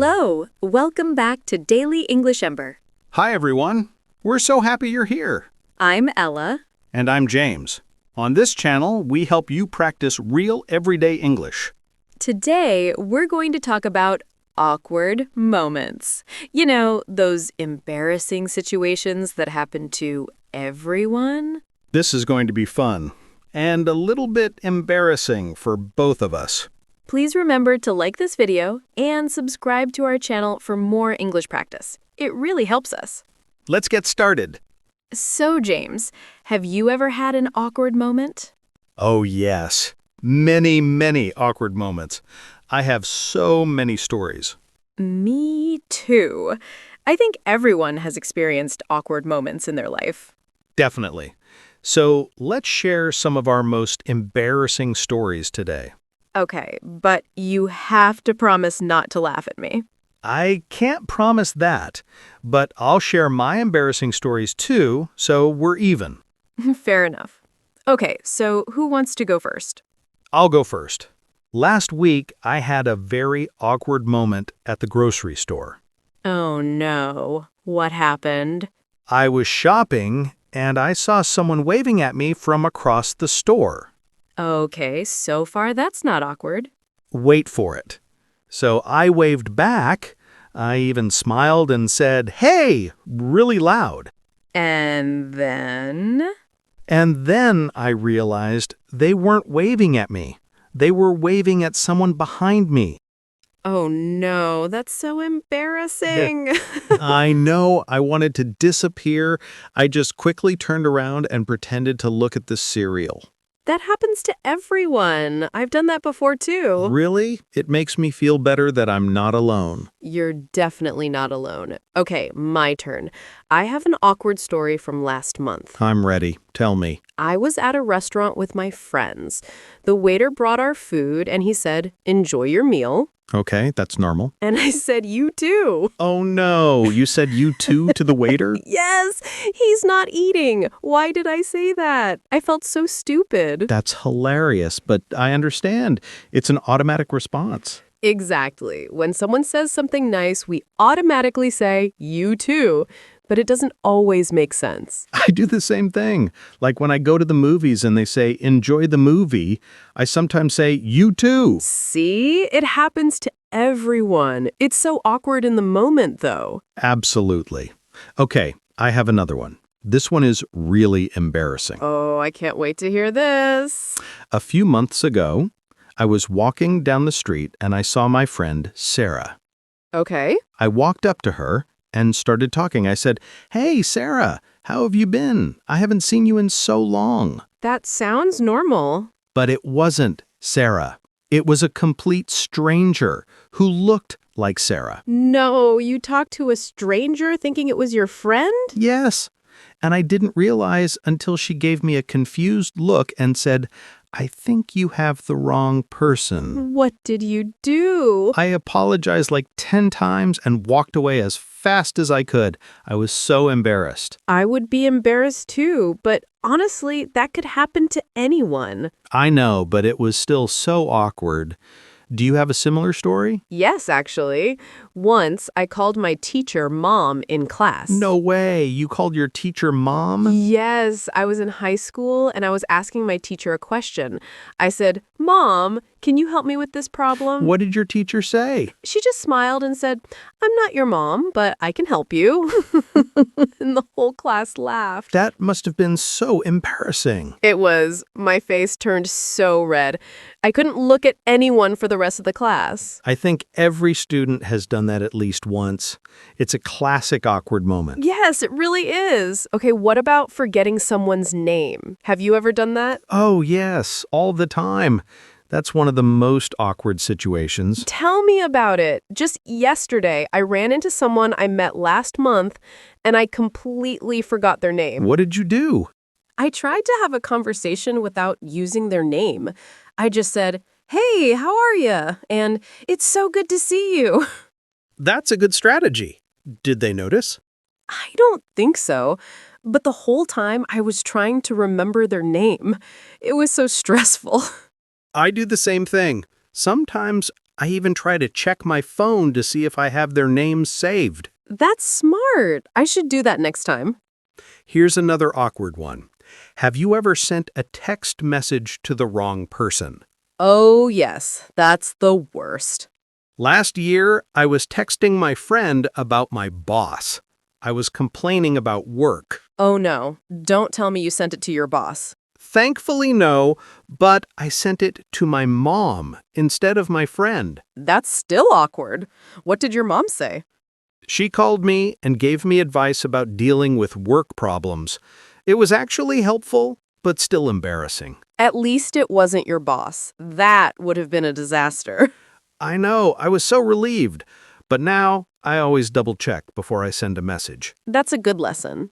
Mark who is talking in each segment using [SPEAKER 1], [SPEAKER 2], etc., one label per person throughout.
[SPEAKER 1] Hello! Welcome back to Daily English Ember.
[SPEAKER 2] Hi, everyone. We're so happy you're here.
[SPEAKER 1] I'm Ella.
[SPEAKER 2] And I'm James. On this channel, we help you practice real everyday English.
[SPEAKER 1] Today, we're going to talk about awkward moments. You know, those embarrassing situations that happen to everyone.
[SPEAKER 2] This is going to be fun and a little bit embarrassing for both of us.
[SPEAKER 1] Please remember to like this video and subscribe to our channel for more English practice. It really helps us.
[SPEAKER 2] Let's get started.
[SPEAKER 1] So, James, have you ever had an awkward moment?
[SPEAKER 2] Oh, yes. Many, many awkward moments. I have so many stories.
[SPEAKER 1] Me too. I think everyone has experienced awkward moments in their life.
[SPEAKER 2] Definitely. So let's share some of our most embarrassing stories today.
[SPEAKER 1] Okay, but you have to promise not to laugh at me.
[SPEAKER 2] I can't promise that, but I'll share my embarrassing stories too, so we're even.
[SPEAKER 1] Fair enough. Okay, so who wants to go first?
[SPEAKER 2] I'll go first. Last week, I had a very awkward moment at the grocery store.
[SPEAKER 1] Oh no, what happened?
[SPEAKER 2] I was shopping, and I saw someone waving at me from across the store.
[SPEAKER 1] Okay, so far that's not awkward.
[SPEAKER 2] Wait for it. So I waved back. I even smiled and said, "Hey," really loud.
[SPEAKER 1] And then?
[SPEAKER 2] And then I realized they weren't waving at me. They were waving at someone behind me.
[SPEAKER 1] Oh no, that's so embarrassing.
[SPEAKER 2] I know. I wanted to disappear. I just quickly turned around and pretended to look at the cereal.
[SPEAKER 1] That happens to everyone. I've done that before too.
[SPEAKER 2] Really? It makes me feel better that I'm not alone.
[SPEAKER 1] You're definitely not alone. Okay, my turn. I have an awkward story from last month.
[SPEAKER 2] I'm ready. Tell me.
[SPEAKER 1] I was at a restaurant with my friends. The waiter brought our food and he said, "Enjoy your meal."
[SPEAKER 2] Okay, that's normal.
[SPEAKER 1] And I said, "You too."
[SPEAKER 2] Oh no, you said you too to the waiter?
[SPEAKER 1] Yes, he's not eating. Why did I say that? I felt so stupid.
[SPEAKER 2] That's hilarious, but I understand. It's an automatic response.
[SPEAKER 1] Exactly. When someone says something nice, we automatically say, "You too." But it doesn't always make sense.
[SPEAKER 2] I do the same thing. Like when I go to the movies and they say, "Enjoy the movie," I sometimes say, "You too."
[SPEAKER 1] See? It happens to everyone. It's so awkward in the moment, though.
[SPEAKER 2] Absolutely. Okay, I have another one. This one is really embarrassing.
[SPEAKER 1] Oh, I can't wait to hear this.
[SPEAKER 2] A few months ago, I was walking down the street and I saw my friend, Sarah.
[SPEAKER 1] Okay.
[SPEAKER 2] I walked up to her and started talking. I said, "Hey, Sarah, how have you been? I haven't seen you in so long."
[SPEAKER 1] That sounds normal.
[SPEAKER 2] But it wasn't Sarah. It was a complete stranger who looked like Sarah.
[SPEAKER 1] No, you talked to a stranger thinking it was your friend?
[SPEAKER 2] Yes. And I didn't realize until she gave me a confused look and said, "I think you have the wrong person."
[SPEAKER 1] What did you do?
[SPEAKER 2] I apologized like 10 times and walked away as fast as I could. I was so embarrassed.
[SPEAKER 1] I would be embarrassed too, but honestly, that could happen to anyone.
[SPEAKER 2] I know, but it was still so awkward. Do you have a similar story?
[SPEAKER 1] Yes, actually. Once, I called my teacher Mom in class.
[SPEAKER 2] No way. You called your teacher Mom?
[SPEAKER 1] Yes, I was in high school and I was asking my teacher a question. I said, "Mom, can you help me with this problem?"
[SPEAKER 2] What did your teacher say?
[SPEAKER 1] She just smiled and said, "I'm not your mom, but I can help you." And the whole class laughed.
[SPEAKER 2] That must have been so embarrassing.
[SPEAKER 1] It was. My face turned so red. I couldn't look at anyone for the rest of the class.
[SPEAKER 2] I think every student has done that at least once. It's a classic awkward moment.
[SPEAKER 1] Yes, it really is. Okay, what about forgetting someone's name? Have you ever done that?
[SPEAKER 2] Oh, yes, all the time. That's one of the most awkward situations.
[SPEAKER 1] Tell me about it. Just yesterday, I ran into someone I met last month, and I completely forgot their name.
[SPEAKER 2] What did you do?
[SPEAKER 1] I tried to have a conversation without using their name. I just said, "Hey, how are you?" And "It's so good to see you."
[SPEAKER 2] That's a good strategy. Did they notice?
[SPEAKER 1] I don't think so. But the whole time I was trying to remember their name. It was so stressful.
[SPEAKER 2] I do the same thing. Sometimes I even try to check my phone to see if I have their names saved.
[SPEAKER 1] That's smart. I should do that next time.
[SPEAKER 2] Here's another awkward one. Have you ever sent a text message to the wrong person?
[SPEAKER 1] Oh, yes. That's the worst.
[SPEAKER 2] Last year, I was texting my friend about my boss. I was complaining about work.
[SPEAKER 1] Oh, no. Don't tell me you sent it to your boss.
[SPEAKER 2] Thankfully, no, but I sent it to my mom instead of my friend.
[SPEAKER 1] That's still awkward. What did your mom say?
[SPEAKER 2] She called me and gave me advice about dealing with work problems. It was actually helpful, but still embarrassing.
[SPEAKER 1] At least it wasn't your boss. That would have been a disaster.
[SPEAKER 2] I know, I was so relieved. But now, I always double-check before I send a message.
[SPEAKER 1] That's a good lesson.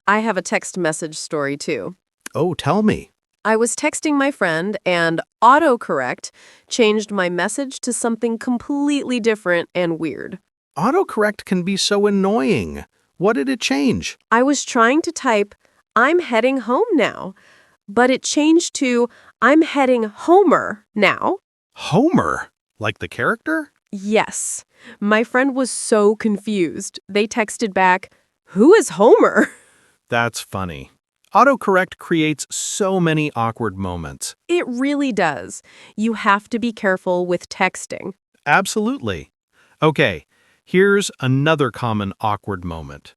[SPEAKER 1] I have a text message story, too.
[SPEAKER 2] Oh, tell me.
[SPEAKER 1] I was texting my friend, and autocorrect changed my message to something completely different and weird.
[SPEAKER 2] Autocorrect can be so annoying. What did it change?
[SPEAKER 1] I was trying to type, "I'm heading home now," but it changed to, "I'm heading Homer now."
[SPEAKER 2] Homer? Like the character?
[SPEAKER 1] Yes. My friend was so confused. They texted back, "Who is Homer?"
[SPEAKER 2] That's funny. Autocorrect creates so many awkward moments.
[SPEAKER 1] It really does. You have to be careful with texting.
[SPEAKER 2] Absolutely. Okay, here's another common awkward moment.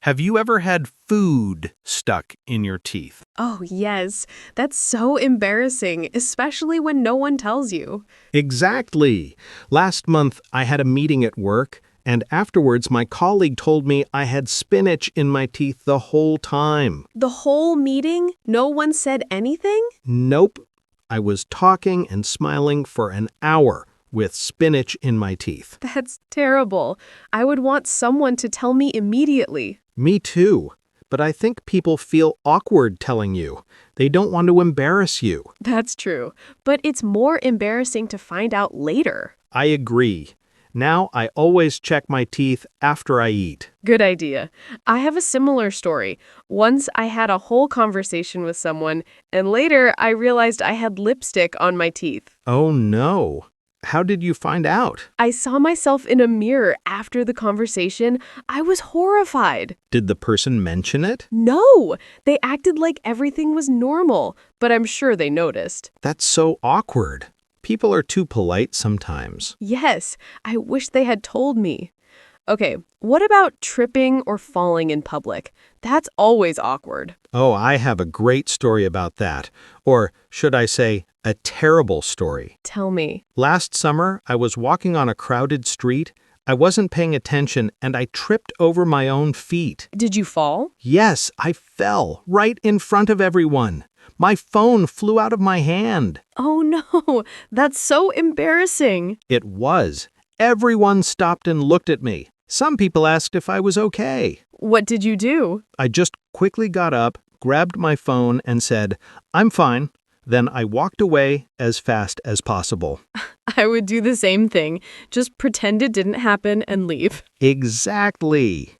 [SPEAKER 2] Have you ever had food stuck in your teeth?
[SPEAKER 1] Oh, yes. That's so embarrassing, especially when no one tells you.
[SPEAKER 2] Exactly. Last month, I had a meeting at work, and afterwards my colleague told me I had spinach in my teeth the whole time.
[SPEAKER 1] The whole meeting? No one said anything?
[SPEAKER 2] Nope. I was talking and smiling for an hour with spinach in my teeth.
[SPEAKER 1] That's terrible. I would want someone to tell me immediately.
[SPEAKER 2] Me too. But I think people feel awkward telling you. They don't want to embarrass you.
[SPEAKER 1] That's true. But it's more embarrassing to find out later.
[SPEAKER 2] I agree. Now I always check my teeth after I eat.
[SPEAKER 1] Good idea. I have a similar story. Once I had a whole conversation with someone, and later I realized I had lipstick on my teeth.
[SPEAKER 2] Oh no. How did you find out?
[SPEAKER 1] I saw myself in a mirror after the conversation. I was horrified.
[SPEAKER 2] Did the person mention it?
[SPEAKER 1] No, they acted like everything was normal, but I'm sure they noticed.
[SPEAKER 2] That's so awkward. People are too polite sometimes.
[SPEAKER 1] Yes, I wish they had told me. Okay, what about tripping or falling in public? That's always awkward.
[SPEAKER 2] Oh, I have a great story about that. Or should I say, a terrible story.
[SPEAKER 1] Tell me.
[SPEAKER 2] Last summer, I was walking on a crowded street. I wasn't paying attention and I tripped over my own feet.
[SPEAKER 1] Did you fall?
[SPEAKER 2] Yes, I fell right in front of everyone. My phone flew out of my hand.
[SPEAKER 1] Oh no, that's so embarrassing.
[SPEAKER 2] It was. Everyone stopped and looked at me. Some people asked if I was okay.
[SPEAKER 1] What did you do?
[SPEAKER 2] I just quickly got up, grabbed my phone, and said, "I'm fine." Then I walked away as fast as possible.
[SPEAKER 1] I would do the same thing. Just pretend it didn't happen and leave.
[SPEAKER 2] Exactly.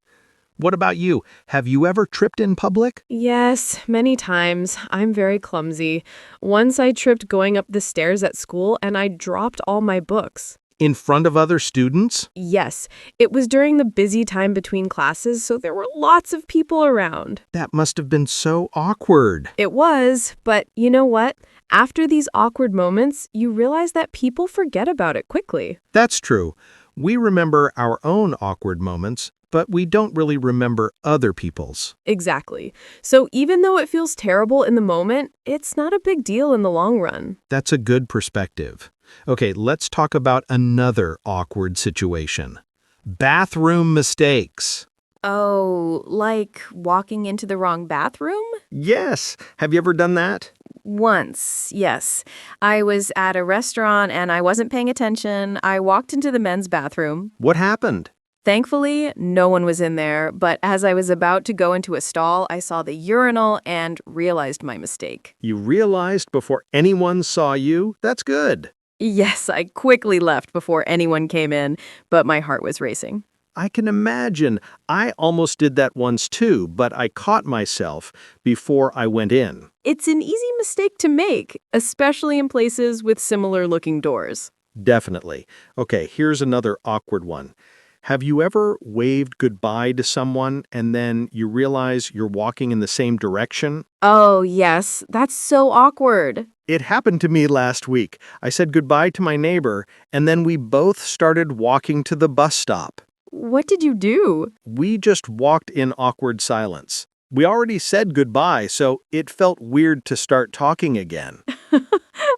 [SPEAKER 2] What about you? Have you ever tripped in public?
[SPEAKER 1] Yes, many times. I'm very clumsy. Once I tripped going up the stairs at school and I dropped all my books.
[SPEAKER 2] In front of other students?
[SPEAKER 1] Yes, it was during the busy time between classes, so there were lots of people around.
[SPEAKER 2] That must have been so awkward.
[SPEAKER 1] It was, but you know what? After these awkward moments, you realize that people forget about it quickly.
[SPEAKER 2] That's true. We remember our own awkward moments, but we don't really remember other people's.
[SPEAKER 1] Exactly. So even though it feels terrible in the moment, it's not a big deal in the long run.
[SPEAKER 2] That's a good perspective. Okay, let's talk about another awkward situation. Bathroom mistakes.
[SPEAKER 3] Oh, like walking into the wrong bathroom?
[SPEAKER 2] Yes. Have you ever done that?
[SPEAKER 3] Once, yes. I was at a restaurant and I wasn't paying attention. I walked into the men's bathroom.
[SPEAKER 2] What happened?
[SPEAKER 3] Thankfully, no one was in there, but as I was about to go into a stall, I saw the urinal and realized my mistake.
[SPEAKER 2] You realized before anyone saw you? That's good.
[SPEAKER 3] Yes, I quickly left before anyone came in, but my heart was racing.
[SPEAKER 2] I can imagine. I almost did that once too, but I caught myself before I went in.
[SPEAKER 1] It's an easy mistake to make, especially in places with similar-looking doors.
[SPEAKER 2] Definitely. Okay, here's another awkward one. Have you ever waved goodbye to someone and then you realize you're walking in the same direction?
[SPEAKER 3] Oh, yes, that's so awkward.
[SPEAKER 2] It happened to me last week. I said goodbye to my neighbor, and then we both started walking to the bus stop.
[SPEAKER 3] What did you do?
[SPEAKER 2] We just walked in awkward silence. We already said goodbye, so it felt weird to start talking again.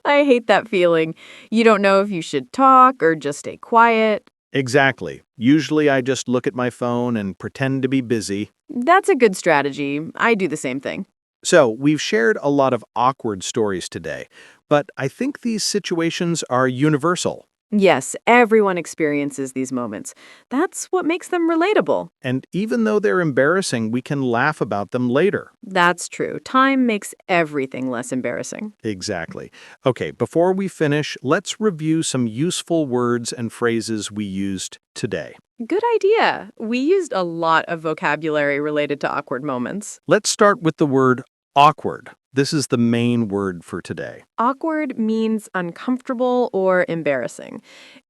[SPEAKER 3] I hate that feeling. You don't know if you should talk or just stay quiet.
[SPEAKER 2] Exactly. Usually I just look at my phone and pretend to be busy.
[SPEAKER 3] That's a good strategy. I do the same thing.
[SPEAKER 2] So, we've shared a lot of awkward stories today, but I think these situations are universal.
[SPEAKER 3] Yes, everyone experiences these moments. That's what makes them relatable.
[SPEAKER 2] And even though they're embarrassing, we can laugh about them later.
[SPEAKER 3] That's true. Time makes everything less embarrassing.
[SPEAKER 2] Exactly. Okay, before we finish, let's review some useful words and phrases we used today.
[SPEAKER 3] Good idea. We used a lot of vocabulary related to awkward moments.
[SPEAKER 2] Let's start with the word awkward. This is the main word for today.
[SPEAKER 3] Awkward means uncomfortable or embarrassing.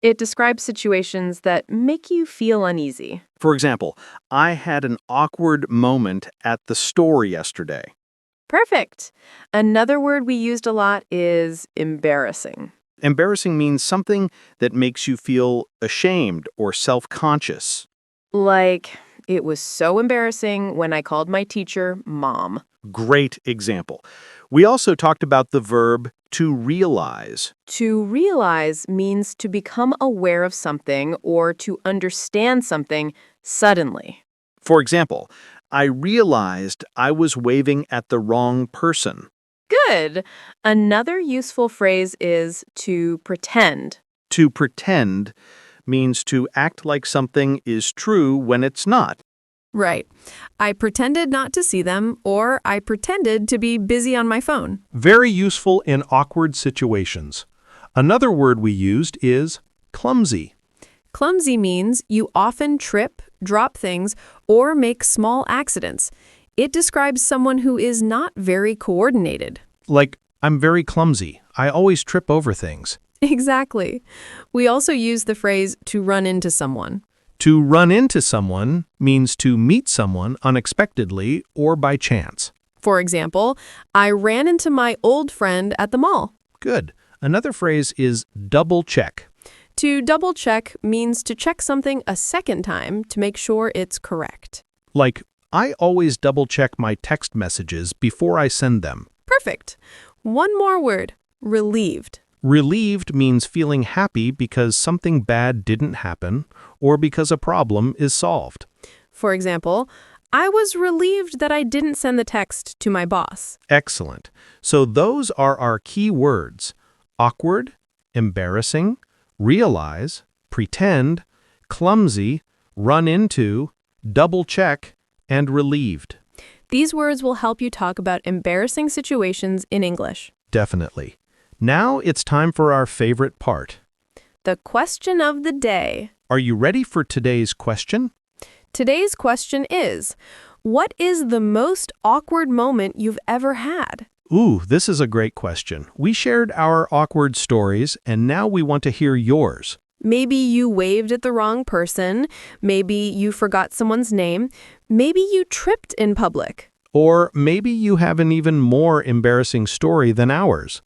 [SPEAKER 3] It describes situations that make you feel uneasy.
[SPEAKER 2] For example, I had an awkward moment at the store yesterday.
[SPEAKER 3] Perfect. Another word we used a lot is embarrassing.
[SPEAKER 2] Embarrassing means something that makes you feel ashamed or self-conscious.
[SPEAKER 3] Like, it was so embarrassing when I called my teacher Mom.
[SPEAKER 2] Great example. We also talked about the verb to realize.
[SPEAKER 3] To realize means to become aware of something or to understand something suddenly.
[SPEAKER 2] For example, I realized I was waving at the wrong person.
[SPEAKER 3] Good. Another useful phrase is to pretend.
[SPEAKER 2] To pretend means to act like something is true when it's not.
[SPEAKER 1] Right. I pretended not to see them, or I pretended to be busy on my phone.
[SPEAKER 4] Very useful in awkward situations. Another word we used is clumsy.
[SPEAKER 1] Clumsy means you often trip, drop things, or make small accidents. It describes someone who is not very coordinated.
[SPEAKER 4] Like, I'm very clumsy. I always trip over things.
[SPEAKER 1] Exactly. We also use the phrase to run into someone.
[SPEAKER 4] To run into someone means to meet someone unexpectedly or by chance.
[SPEAKER 1] For example, I ran into my old friend at the mall.
[SPEAKER 4] Good. Another phrase is double check.
[SPEAKER 1] To double check means to check something a second time to make sure it's correct.
[SPEAKER 4] Like, I always double check my text messages before I send them.
[SPEAKER 1] Perfect. One more word, relieved.
[SPEAKER 4] Relieved means feeling happy because something bad didn't happen or because a problem is solved.
[SPEAKER 1] For example, I was relieved that I didn't send the text to my boss.
[SPEAKER 4] Excellent. So those are our key words: awkward, embarrassing, realize, pretend, clumsy, run into, double check, and relieved.
[SPEAKER 1] These words will help you talk about embarrassing situations in English.
[SPEAKER 4] Definitely. Now it's time for our favorite part.
[SPEAKER 1] The question of the day.
[SPEAKER 4] Are you ready for today's question?
[SPEAKER 1] Today's question is, what is the most awkward moment you've ever had?
[SPEAKER 4] Ooh, this is a great question. We shared our awkward stories, and now we want to hear yours.
[SPEAKER 1] Maybe you waved at the wrong person. Maybe you forgot someone's name. Maybe you tripped in public.
[SPEAKER 4] Or maybe you have an even more embarrassing story than ours.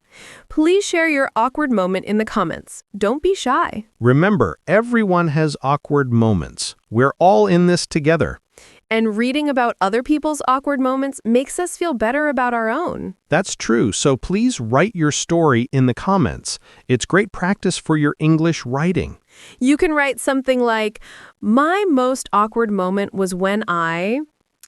[SPEAKER 1] Please share your awkward moment in the comments. Don't be shy.
[SPEAKER 4] Remember, everyone has awkward moments. We're all in this together.
[SPEAKER 1] And reading about other people's awkward moments makes us feel better about our own.
[SPEAKER 4] That's true, so please write your story in the comments. It's great practice for your English writing.
[SPEAKER 1] You can write something like, my most awkward moment was when I...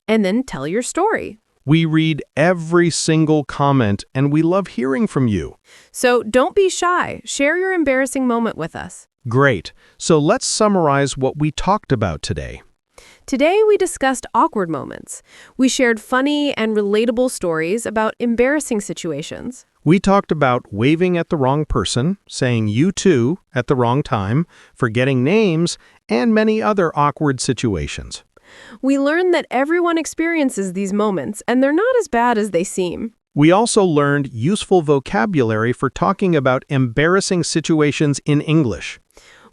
[SPEAKER 1] and then tell your story.
[SPEAKER 4] We read every single comment, and we love hearing from you.
[SPEAKER 1] So don't be shy. Share your embarrassing moment with us.
[SPEAKER 4] Great. So let's summarize what we talked about today.
[SPEAKER 1] Today we discussed awkward moments. We shared funny and relatable stories about embarrassing situations.
[SPEAKER 4] We talked about waving at the wrong person, saying you too at the wrong time, forgetting names, and many other awkward situations.
[SPEAKER 1] We learned that everyone experiences these moments, and they're not as bad as they seem.
[SPEAKER 4] We also learned useful vocabulary for talking about embarrassing situations in English.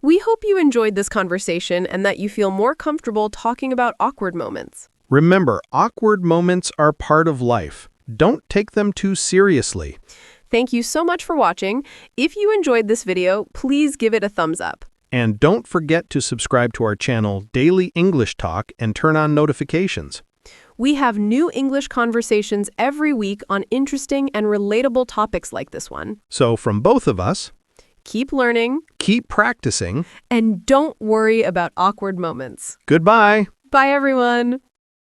[SPEAKER 3] We hope you enjoyed this conversation and that you feel more comfortable talking about awkward moments.
[SPEAKER 4] Remember, awkward moments are part of life. Don't take them too seriously.
[SPEAKER 3] Thank you so much for watching. If you enjoyed this video, please give it a thumbs up.
[SPEAKER 4] And don't forget to subscribe to our channel, Daily English Talk, and turn on notifications.
[SPEAKER 3] We have new English conversations every week on interesting and relatable topics like this one.
[SPEAKER 4] So from both of us,
[SPEAKER 3] Keep learning,
[SPEAKER 4] keep practicing,
[SPEAKER 3] and don't worry about awkward moments.
[SPEAKER 4] goodbye.
[SPEAKER 3] Bye, everyone.